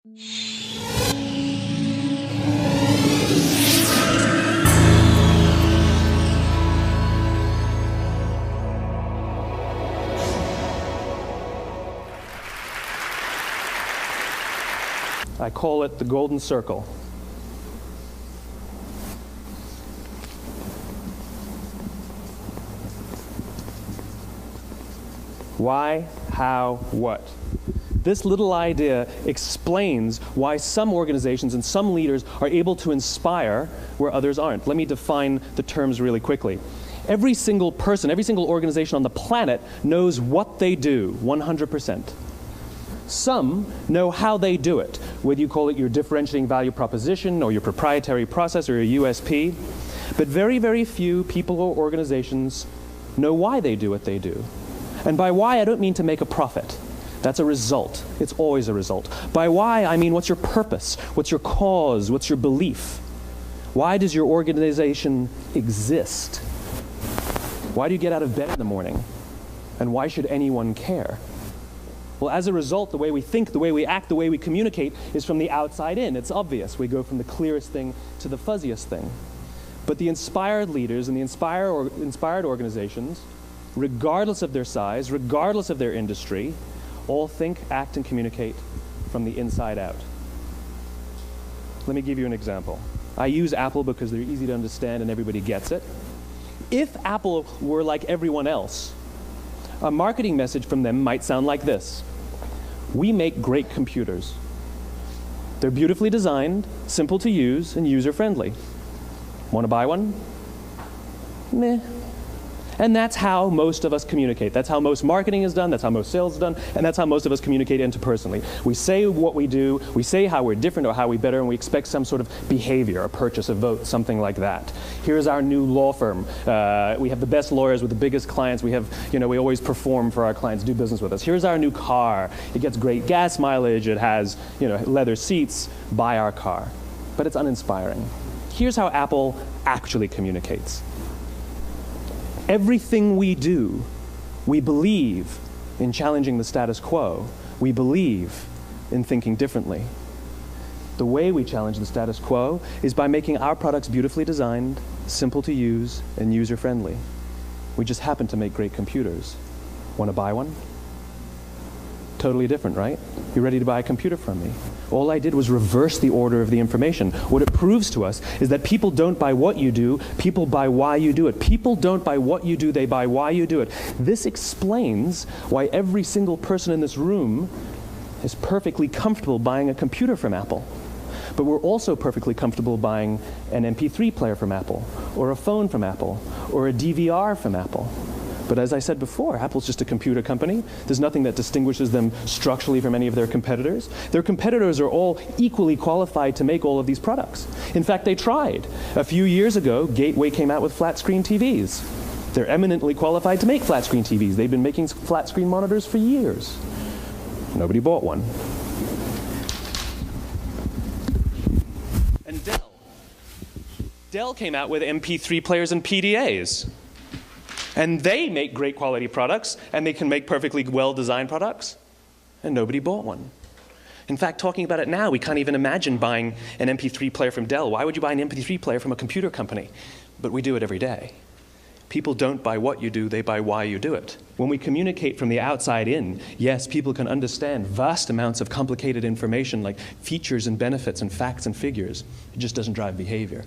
I call it the golden circle. Why, how, what? This little idea explains why some organizations and some leaders are able to inspire where others aren't. Let me define the terms really quickly. Every single person, every single organization on the planet knows what they do, 100%. Some know how they do it, whether you call it your differentiating value proposition or your proprietary process or your USP. But very, very few people or organizations know why they do what they do. And by why, I don't mean to make a profit. That's a result. It's always a result. By why, I mean what's your purpose? What's your cause? What's your belief? Why does your organization exist? Why do you get out of bed in the morning? And why should anyone care? Well, as a result, the way we think, the way we act, the way we communicate is from the outside in. It's obvious. We go from the clearest thing to the fuzziest thing. But the inspired leaders and the inspired organizations, regardless of their size, regardless of their industry, all think, act, and communicate from the inside out. Let me give you an example. I use Apple because they're easy to understand and everybody gets it. If Apple were like everyone else, a marketing message from them might sound like this. We make great computers. They're beautifully designed, simple to use, and user-friendly. Want to buy one? Meh. And that's how most of us communicate. That's how most marketing is done, that's how most sales is done, and that's how most of us communicate interpersonally. We say what we do, we say how we're different or how we're better, and we expect some sort of behavior, a purchase, a vote, something like that. Here's our new law firm. We have the best lawyers with the biggest clients. We have, we always perform for our clients, do business with us. Here's our new car. It gets great gas mileage. It has, leather seats. Buy our car. But it's uninspiring. Here's how Apple actually communicates. Everything we do, we believe in challenging the status quo. We believe in thinking differently. The way we challenge the status quo is by making our products beautifully designed, simple to use, and user-friendly. We just happen to make great computers. Want to buy one? Totally different, right? You ready to buy a computer from me? All I did was reverse the order of the information. What it proves to us is that people don't buy what you do, people buy why you do it. People don't buy what you do, they buy why you do it. This explains why every single person in this room is perfectly comfortable buying a computer from Apple. But we're also perfectly comfortable buying an MP3 player from Apple, or a phone from Apple, or a DVR from Apple. But as I said before, Apple's just a computer company. There's nothing that distinguishes them structurally from any of their competitors. Their competitors are all equally qualified to make all of these products. In fact, they tried. A few years ago, Gateway came out with flat-screen TVs. They're eminently qualified to make flat-screen TVs. They've been making flat-screen monitors for years. Nobody bought one. And Dell came out with MP3 players and PDAs. And they make great quality products, and they can make perfectly well-designed products, and nobody bought one. In fact, talking about it now, we can't even imagine buying an MP3 player from Dell. Why would you buy an MP3 player from a computer company? But we do it every day. People don't buy what you do, they buy why you do it. When we communicate from the outside in, yes, people can understand vast amounts of complicated information like features and benefits and facts and figures. It just doesn't drive behavior.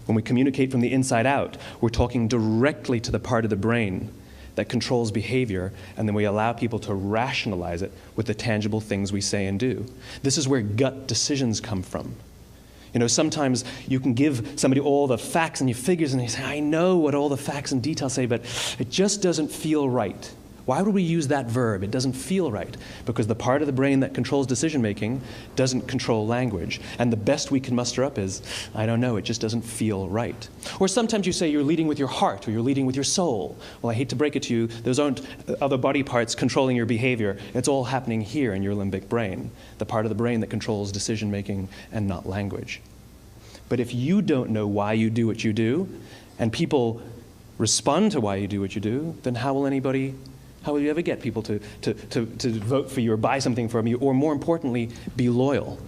When we communicate from the inside out, we're talking directly to the part of the brain that controls behavior, and then we allow people to rationalize it with the tangible things we say and do. This is where gut decisions come from. Sometimes you can give somebody all the facts and your figures, and they say, I know what all the facts and details say, but it just doesn't feel right. Why would we use that verb? It doesn't feel right. Because the part of the brain that controls decision-making doesn't control language. And the best we can muster up is, I don't know, it just doesn't feel right. Or sometimes you say you're leading with your heart or you're leading with your soul. Well, I hate to break it to you, those aren't other body parts controlling your behavior. It's all happening here in your limbic brain, the part of the brain that controls decision-making and not language. But if you don't know why you do what you do, and people respond to why you do what you do, then how will anybody How will you ever get people to vote for you or buy something from you, or more importantly, be loyal?